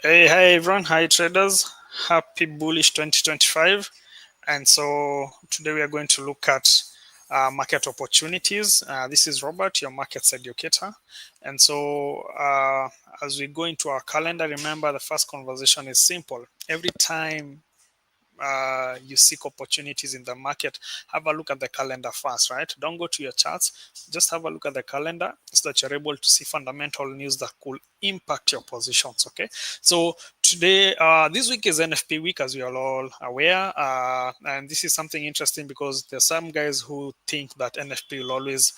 Hey everyone, hi traders, happy bullish 2025. And so today we are going to look at market opportunities. This is Robert, your markets educator. And so as we go into our calendar, remember the first conversation is simple. Every time you seek opportunities in the market, have a look at the calendar first, right? Don't go to your charts, just have a look at the calendar so that you're able to see fundamental news that could impact your positions. Okay, so today, this week is NFP week, as we are all aware, and this is something interesting because there's some guys who think that NFP will always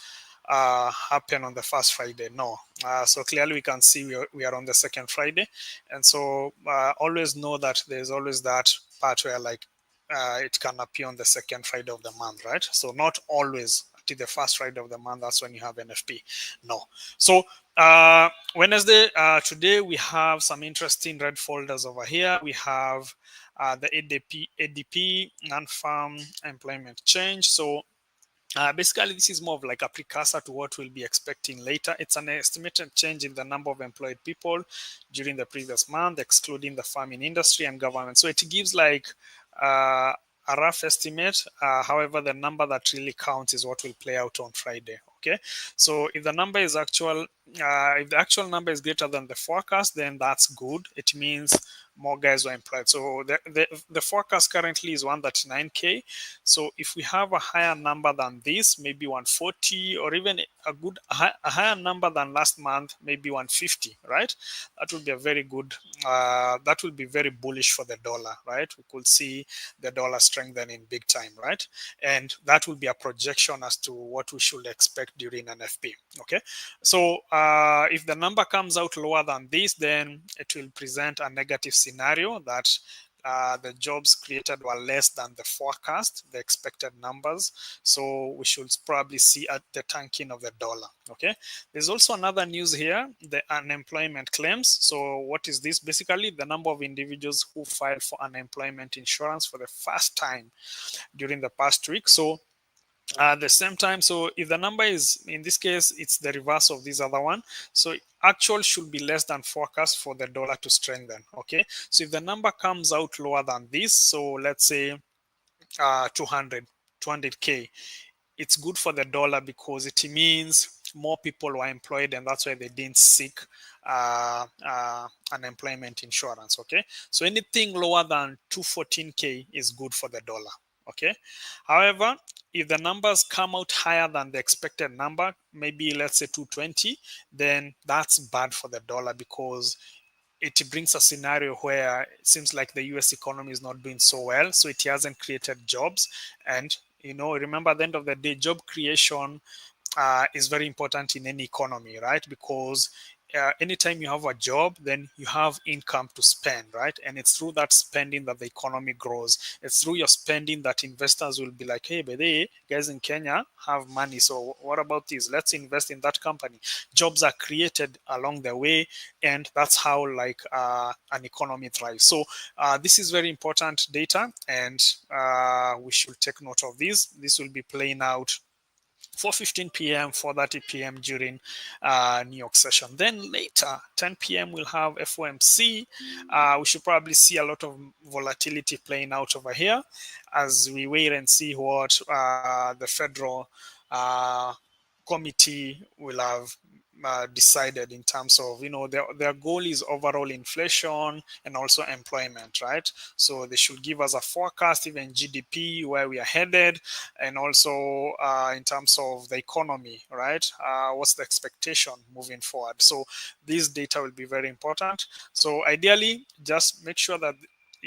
happen on the first Friday. No. So clearly we can see we are on the second Friday. And so always know that there's always that part where like it can appear on the second Friday of the month, right? So not always to the first Friday of the month, that's when you have NFP. No. So Wednesday, today we have some interesting red folders over here. We have the ADP non-farm employment change. So basically, this is more of like a precursor to what we'll be expecting later. It's an estimated change in the number of employed people during the previous month, excluding the farming industry and government. So it gives like a rough estimate. However, the number that really counts is what will play out on Friday. Okay, so if the number is if the actual number is greater than the forecast, then that's good. It means more guys were employed. So the forecast currently is 139K. So if we have a higher number than this, maybe 140, or even a higher number than last month, maybe 150, right? That would be a very good, that will be very bullish for the dollar, right? We could see the dollar strengthening big time, right? And that will be a projection as to what we should expect during NFP, okay? So if the number comes out lower than this, then it will present a negative scenario that the jobs created were less than the forecast, the expected numbers. So we should probably see at the tanking of the dollar. Okay. There's also another news here, the unemployment claims. So what is this? Basically, the number of individuals who filed for unemployment insurance for the first time during the past week. So at the same time, so if the number is, in this case, it's the reverse of this other one. So actual should be less than forecast for the dollar to strengthen. Okay, so if the number comes out lower than this, so let's say 200k, it's good for the dollar because it means more people were employed, and that's why they didn't seek unemployment insurance. Okay, so anything lower than 214k is good for the dollar. Okay, however, if the numbers come out higher than the expected number, maybe let's say 220, then that's bad for the dollar because it brings a scenario where it seems like the US economy is not doing so well, so it hasn't created jobs. And remember, at the end of the day, job creation is very important in any economy, right? Because anytime you have a job, then you have income to spend, right? And it's through that spending that the economy grows. It's through your spending that investors will be like, hey, but they guys in Kenya have money, so what about this? Let's invest in that company. Jobs are created along the way, and that's how like an economy thrives. So this is very important data, and we should take note of this. This will be playing out 4:15 p.m., 4:30 p.m. during New York session. Then later, 10 p.m., we'll have FOMC. We should probably see a lot of volatility playing out over here as we wait and see what the federal uh, committee will have decided in terms of, their goal is overall inflation and also employment, right? So they should give us a forecast, even GDP, where we are headed, and also in terms of the economy, right? What's the expectation moving forward? So this data will be very important. So ideally, just make sure that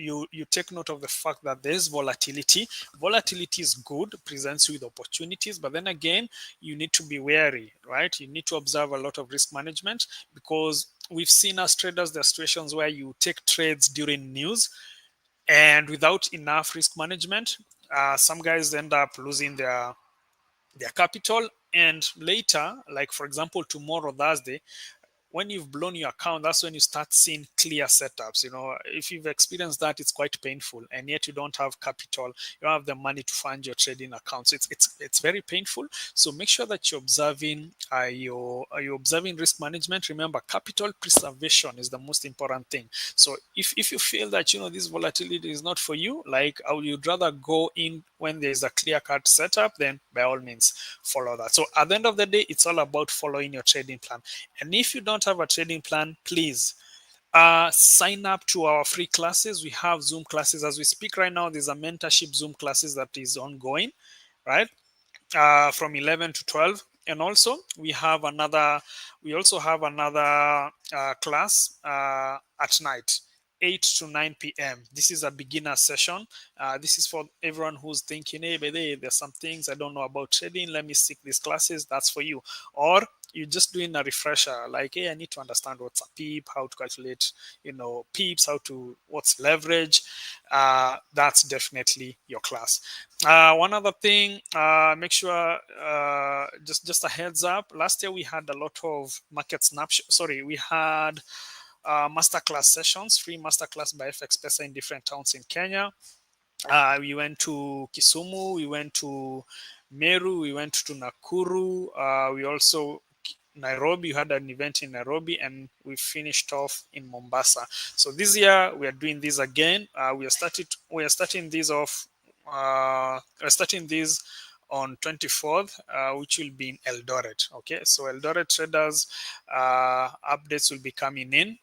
you take note of the fact that there's volatility. Volatility is good, presents you with opportunities, but then again, you need to be wary, right? You need to observe a lot of risk management, because we've seen as traders, there are situations where you take trades during news, and without enough risk management, some guys end up losing their capital. And later, like for example, tomorrow, Thursday, when you've blown your account, that's when you start seeing clear setups. If you've experienced that, it's quite painful, and yet you don't have capital, you don't have the money to fund your trading accounts. It's very painful. So make sure that you're observing you're observing risk management. Remember, capital preservation is the most important thing. So if you feel that this volatility is not for you, like you'd rather go in when there's a clear cut setup, then by all means follow that. So at the end of the day, it's all about following your trading plan. And if you don't have a trading plan, please sign up to our free classes. We have Zoom classes as we speak right now. There's a mentorship Zoom classes that is ongoing, right? From 11 to 12. And also we also have another class at night, 8 to 9 p.m. This is a beginner session. This is for everyone who's thinking, hey, but there's some things I don't know about trading, let me seek these classes. That's for you. Or you're just doing a refresher, like, hey, I need to understand what's a peep, how to calculate peeps, what's leverage. That's definitely your class. One other thing, make sure, just a heads up, last year we had a lot of market snapshot. Sorry, we had masterclass sessions, free masterclass by FX Pesa in different towns in Kenya. We went to Kisumu, we went to Meru, we went to Nakuru, we also Nairobi. We had an event in Nairobi, and we finished off in Mombasa. So this year we are doing this again. We are starting this off. We're starting this on 24th, which will be in Eldoret. Okay, so Eldoret traders updates will be coming in.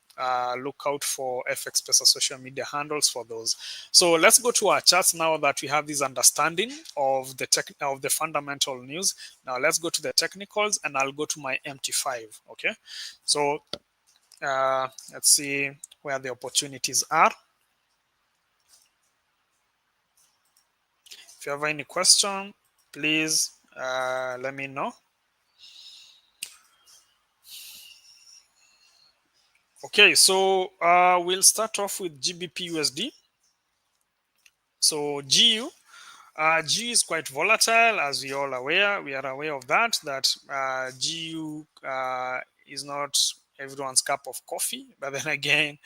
Look out for FX Pesa social media handles for those. So let's go to our charts now that we have this understanding of the fundamental news. Now let's go to the technicals, and I'll go to my MT5. Okay, so let's see where the opportunities are. If you have any question, please let me know. Okay, so we'll start off with GBP USD. So GU is quite volatile, as we all aware. We are aware of that GU is not everyone's cup of coffee. But then again,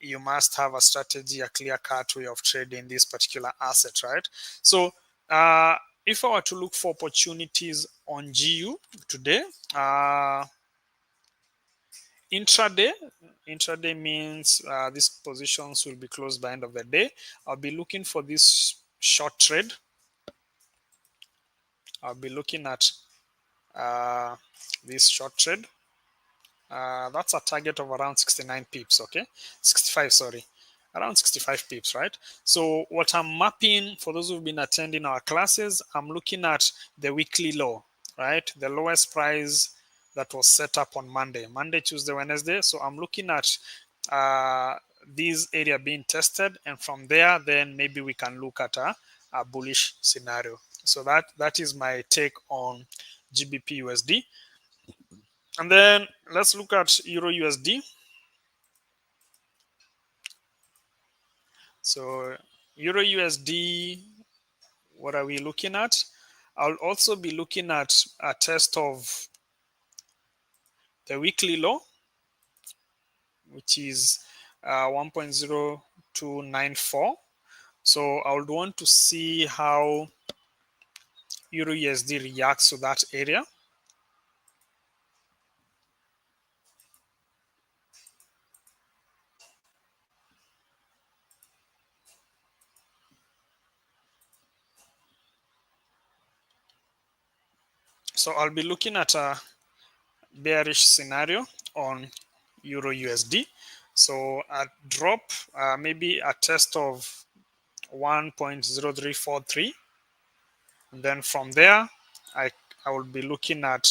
you must have a strategy, a clear-cut way of trading this particular asset, right? So if I were to look for opportunities on GU today, intraday means these positions will be closed by end of the day. I'll be looking for this short trade. I'll be looking at this short trade. That's a target of around 69 pips. Okay, 65, sorry, around 65 pips, right? So what I'm mapping, for those who've been attending our classes, I'm looking at the weekly low, right? The lowest price that was set up on Monday, Tuesday, Wednesday. So I'm looking at this area being tested, and from there, then maybe we can look at a bullish scenario. So that is my take on GBP USD. And then let's look at Euro USD. So Euro USD, what are we looking at? I'll also be looking at a test of the weekly low, which is 1.0294. So I would want to see how Euro USD reacts to that area. So I'll be looking at a bearish scenario on Euro USD. So a drop, maybe a test of 1.0343, and then from there I will be looking at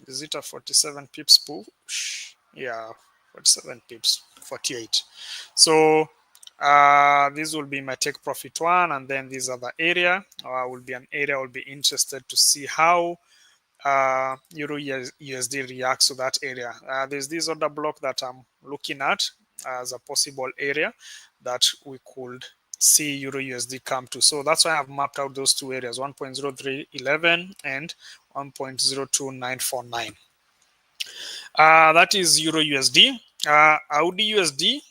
is it a 47 pips push? Yeah, 47 pips, 48. So this will be my take profit one, and then this other area will be an area I'll be interested to see how Euro USD reacts to that area. There's this other block that I'm looking at as a possible area that we could see Euro USD come to. So that's why I've mapped out those two areas, 1.0311 and 1.02949. That is Euro USD. Audi USD,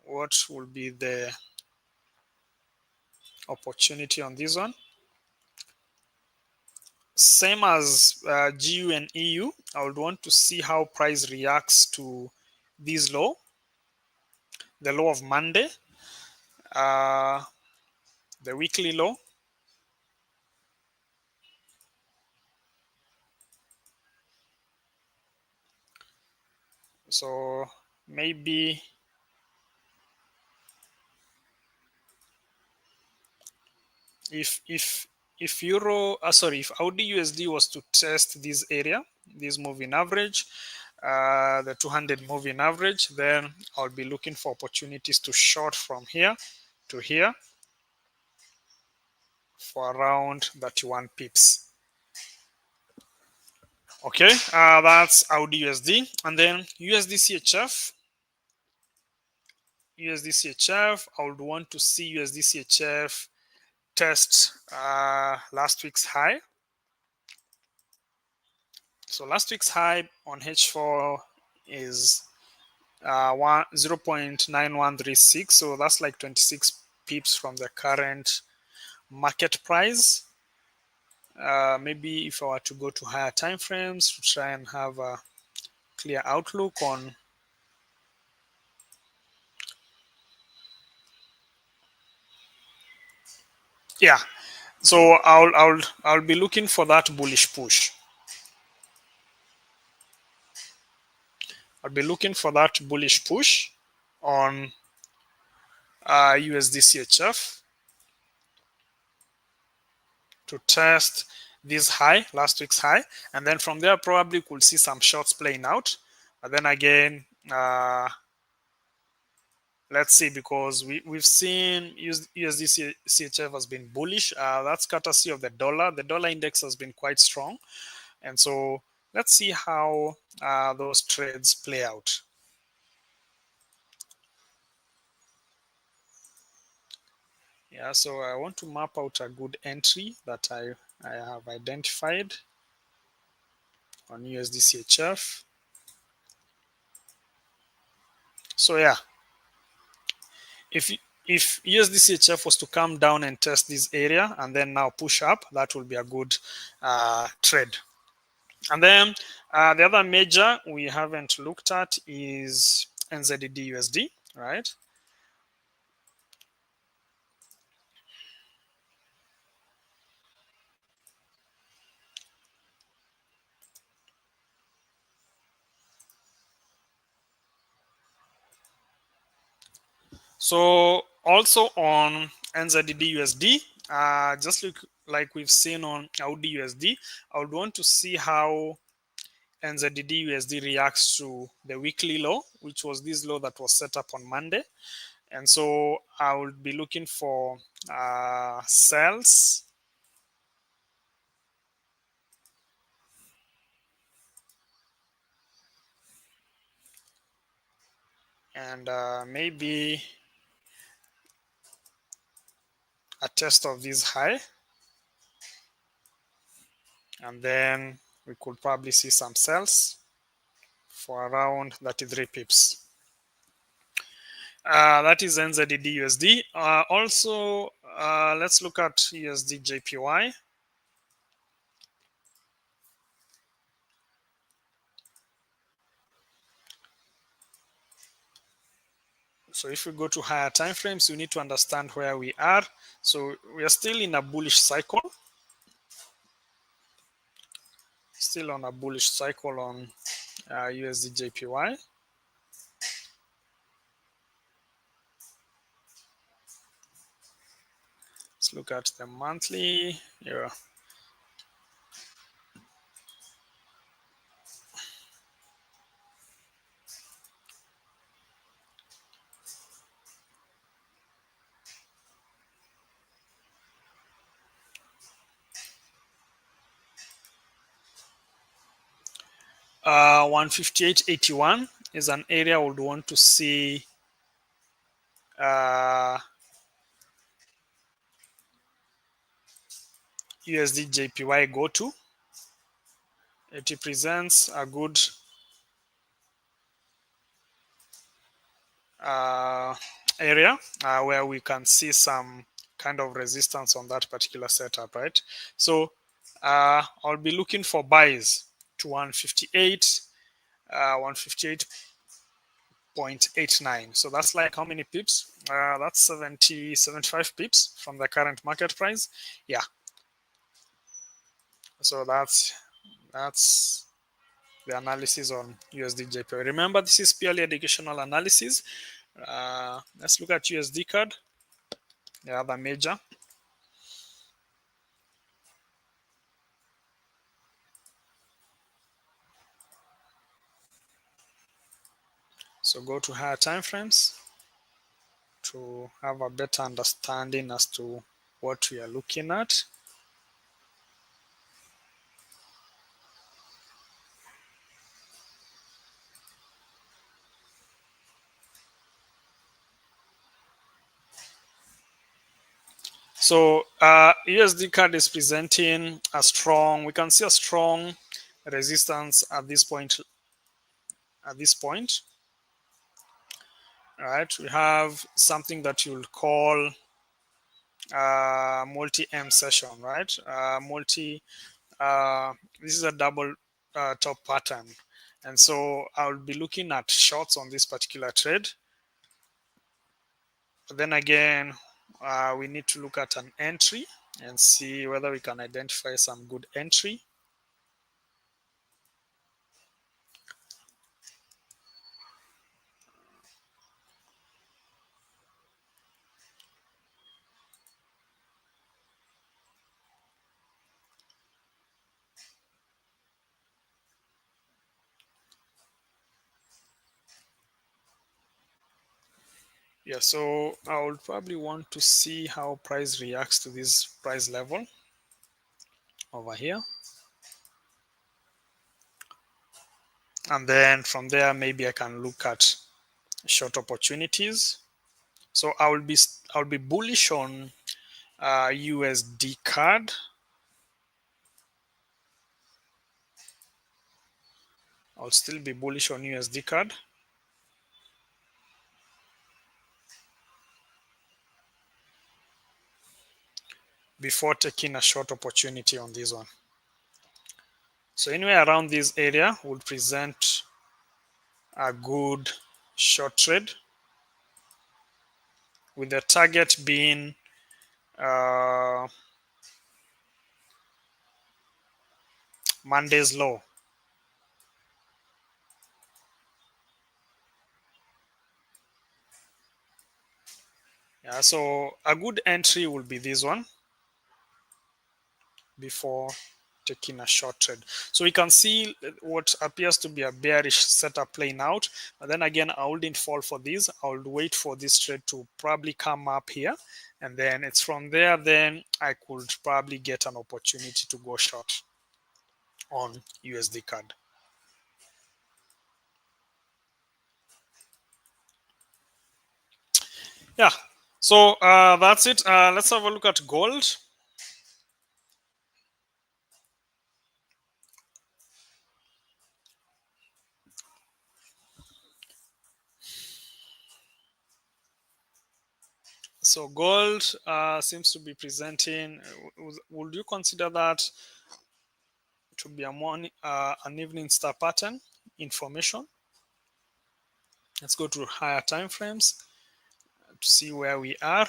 what will be the opportunity on this one? Same as GU and EU, I would want to see how price reacts to this low, the low of Monday, uh, the weekly low. So maybe if euro sorry, if Audi USD was to test this area, this moving average, the 200 moving average, then I'll be looking for opportunities to short from here to here for around 31 pips. Okay, that's Audi USD. And then USD CHF. USD CHF, I would want to see USD CHF test last week's high. So last week's high on H4 is 0.9136. So that's like 26 pips from the current market price. Maybe if I were to go to higher time frames to try and have a clear outlook on yeah. So I'll be looking for that bullish push. I'll be looking for that bullish push on USD CHF to test this high, last week's high, and then from there probably could see some shorts playing out. But then again, let's see, because we've seen USD CHF has been bullish. That's courtesy of the dollar. The dollar index has been quite strong, and so let's see how those trades play out. Yeah, so I want to map out a good entry that I have identified on USD CHF. So yeah, if USD CHF was to come down and test this area and then now push up, that will be a good trade. And then the other major we haven't looked at is NZD USD, right? So also on NZD USD, just like we've seen on Audi USD, I would want to see how NZD USD reacts to the weekly low, which was this low that was set up on Monday. And so I will be looking for sells and maybe a test of this high. And then we could probably see some sells for around 33 pips. That is NZD USD. Also, let's look at USD JPY. So if we go to higher time frames, you need to understand where we are. So we are still in a bullish cycle. Still on a bullish cycle on USD JPY. Let's look at the monthly. Yeah. Uh, 158.81 is an area I would want to see USD JPY go to. it represents a good area where we can see some kind of resistance on that particular setup, right? So I'll be looking for buys to 158, 158.89. So that's like how many pips? That's 75 pips from the current market price. Yeah. So that's the analysis on USD JPY. Remember, this is purely educational analysis. Let's look at USD card, the other major. So go to higher time frames to have a better understanding as to what we are looking at. So USD card is presenting we can see a strong resistance at this point. Right, we have something that you'll call multi-M session, right? This is a double top pattern. And so I'll be looking at shorts on this particular trade. But then again, we need to look at an entry and see whether we can identify some good entry. Yeah, so I would probably want to see how price reacts to this price level over here. And then from there, maybe I can look at short opportunities. So I'll be bullish on USD card. I'll still be bullish on USD card. Before taking a short opportunity on this one. So anywhere around this area would present a good short trade, with the target being Monday's low. Yeah, so a good entry will be this one before taking a short trade. So we can see what appears to be a bearish setup playing out. But then again, I wouldn't fall for this. I would wait for this trade to probably come up here. And then it's from there, then I could probably get an opportunity to go short on USD card. Yeah, so that's it. Let's have a look at gold. So gold seems to be presenting. Would you consider that to be an evening star pattern information? Let's go to higher time frames to see where we are.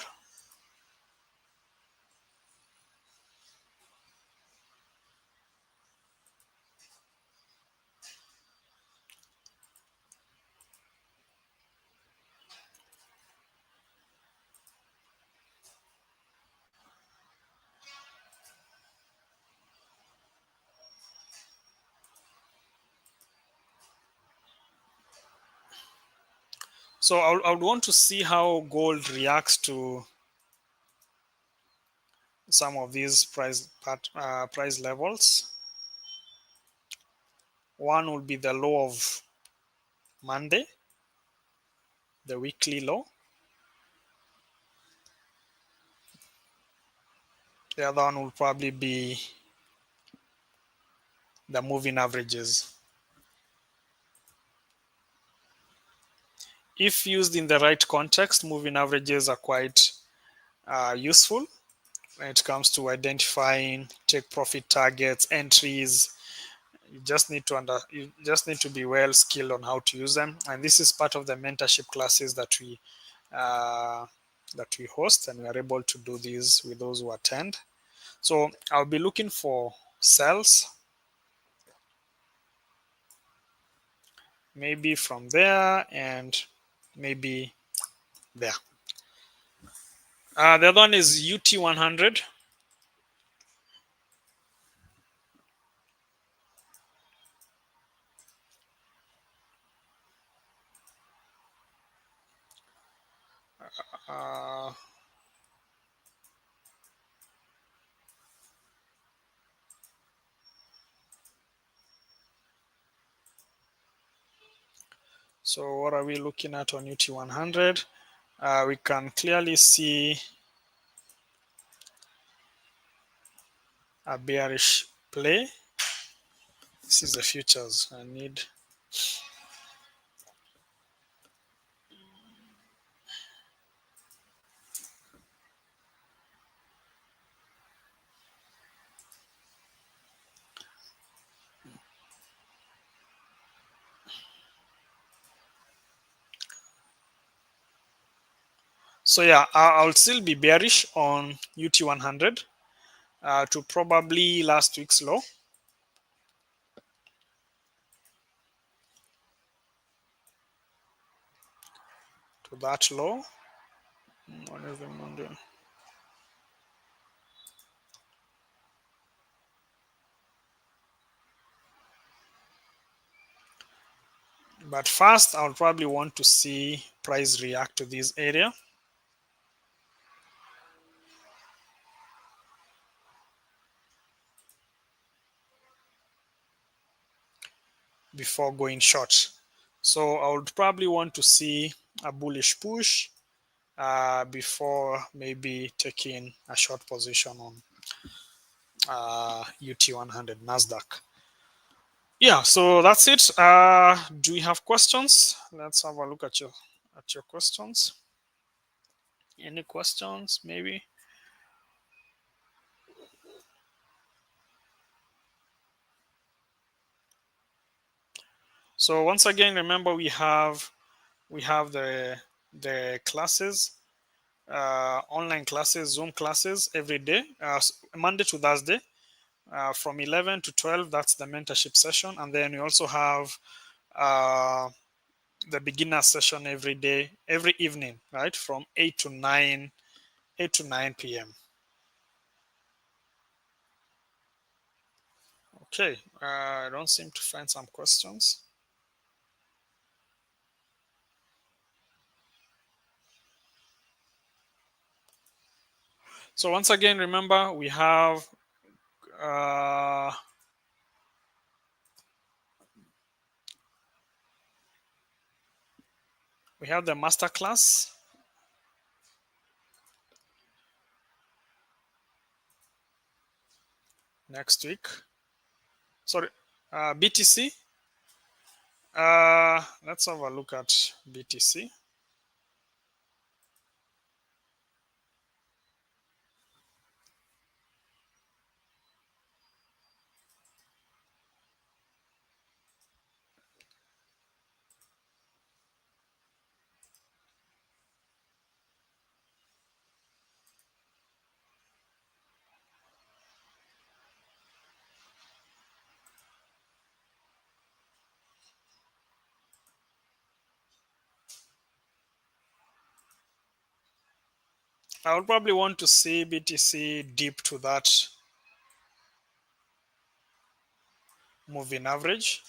So I would want to see how gold reacts to some of these price levels. One will be the low of Monday, the weekly low. The other one will probably be the moving averages. If used in the right context, moving averages are quite useful when it comes to identifying take profit targets, entries. You just need to be well skilled on how to use them, and this is part of the mentorship classes uh, that we host, and we are able to do these with those who attend. So I'll be looking for cells, maybe from there and maybe there. The other one is UT100. Uh, so what are we looking at on UT100? We can clearly see a bearish play. This is the futures. I need. So yeah, I'll still be bearish on UT100 to probably last week's low. To that low. What is the Monday? But first, I'll probably want to see price react to this area before going short. So I would probably want to see a bullish push before maybe taking a short position on UT100 Nasdaq. Yeah, so that's it. Do we have questions? Let's have a look at your questions. Any questions, maybe? So once again, remember we have the classes, online classes, Zoom classes every day, Monday to Thursday, from 11 to 12. That's the mentorship session, and then we also have the beginner session every day, every evening, right, from 8 to 9 p.m. Okay, I don't seem to find some questions. So once again, remember we have uh, the master class next week. Sorry, BTC. Let's have a look at BTC. I would probably want to see BTC deep to that moving average.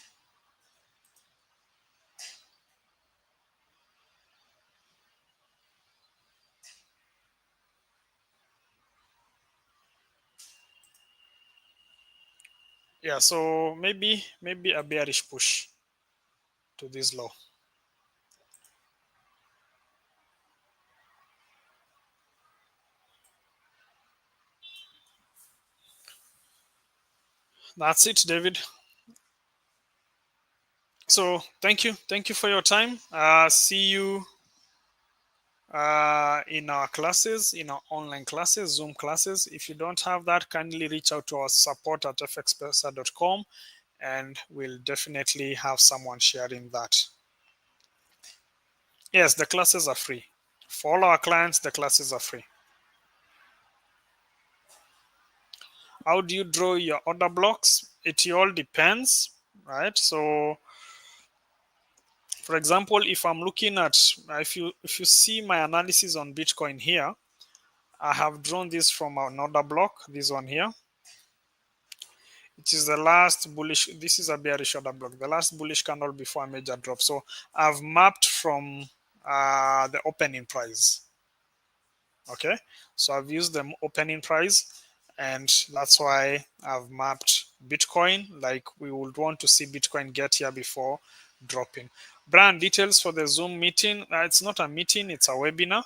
Yeah, so maybe a bearish push to this low. That's it, David. So thank you for your time. See you in our classes, in our online classes, Zoom classes. If you don't have that, kindly reach out to our support at fxpesa.com and we'll definitely have someone sharing that. Yes, the classes are free. For all our clients, the classes are free. How do you draw your order blocks? It all depends, right? So for example, if I'm looking at, if you see my analysis on Bitcoin here, I have drawn this from an order block, this one here. It is the last bullish, this is a bearish order block, the last bullish candle before a major drop. So I've mapped from the opening price. Okay, so I've used the opening price, and that's why I've mapped Bitcoin. Like we would want to see Bitcoin get here before dropping. Brand details for the Zoom meeting. It's not a meeting, it's a webinar,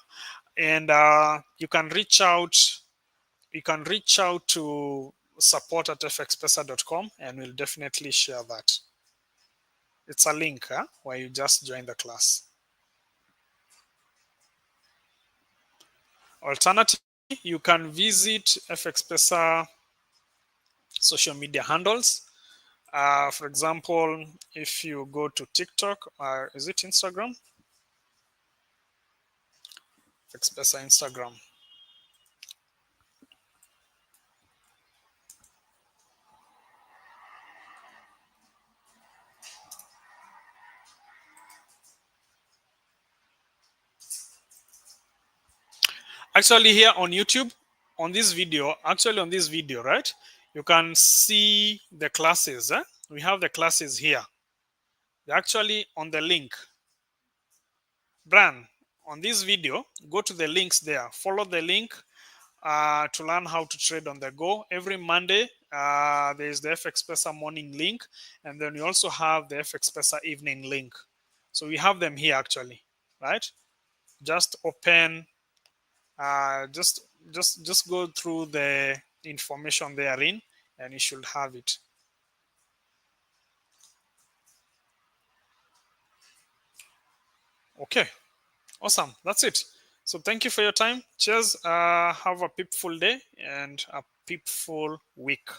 and you can reach out. You can reach out to support at fxpesa.com and we'll definitely share that. It's a link where you just join the class. Alternatively, you can visit fxpesa social media handles. For example, if you go to TikTok, or is it Instagram? fxpesa Instagram. Actually, here on YouTube, on this video, right, you can see the classes. We have the classes here. They're actually on the link. Bran, on this video, go to the links there. Follow the link to learn how to trade on the go. Every Monday, there is the FXPesa morning link, and then we also have the FXPesa evening link. So we have them here actually, right? Just open, just go through the information therein, and you should have it. Okay, awesome. That's it. So thank you for your time. Cheers. Have a peepful day and a peepful week.